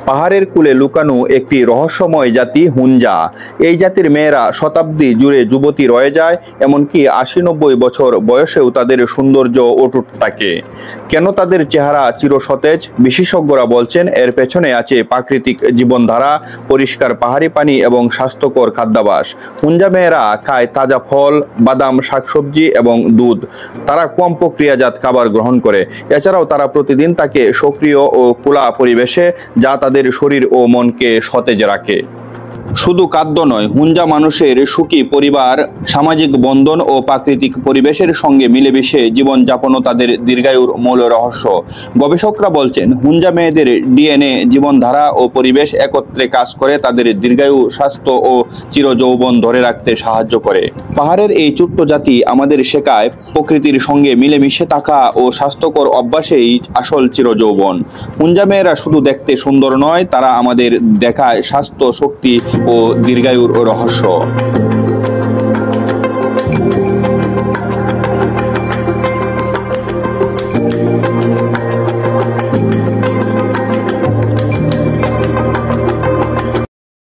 পাহাড়ের কূলে লুকানো একটি রহস্যময় জাতি হুঞ্জা। এই জাতির মেয়েরা শতাব্দী জুড়ে যুবতী রয়ে যায়, এমনকি ৮০-৯০ বছর বয়সেও তাদের সৌন্দর্য অটুট থাকে। কেন তাদের চেহারা চিরসতেজ? বিশেষজ্ঞরা বলছেন এর পেছনে আছে প্রাকৃতিক জীবনধারা, পরিষ্কার পাহাড়ি পানি এবং স্বাস্থ্যকর খাদ্যাভ্যাস। হুঞ্জা মেয়েরা খায় তাজা ফল, বাদাম, শাকসবজি এবং দুধ। তারা কম প্রক্রিয়াজাত খাবার গ্রহণ করে। এছাড়াও তারা প্রতিদিন থাকে সক্রিয় ও খোলা পরিবেশে, যা তাদের শরীর ও মনকে সতেজ রাখে। শুধু খাদ্য নয়, হুঞ্জা মানুষের সুখী পরিবার, সামাজিক বন্ধন ও প্রাকৃতিক পরিবেশের সঙ্গে মিলেমিশে জীবনযাপনও তাদের দীর্ঘায়ুর মূল রহস্য। গবেষকরা বলছেন হুঞ্জা মেয়েদের ডিএনএ, জীবনধারা ও পরিবেশ একত্রে কাজ করে তাদের দীর্ঘায়ু, স্বাস্থ্য ও চিরযৌবন ধরে রাখতে সাহায্য করে। পাহাড়ের এই ছোট্ট জাতি আমাদের শেখায় প্রকৃতির সঙ্গে মিলেমিশে থাকা ও স্বাস্থ্যকর অভ্যাসেই আসল চিরযৌবন। হুঞ্জা মেয়েরা শুধু দেখতে সুন্দর নয়, তারা আমাদের দেখায় স্বাস্থ্য, শক্তি ও দীর্ঘায়ুর রহস্য।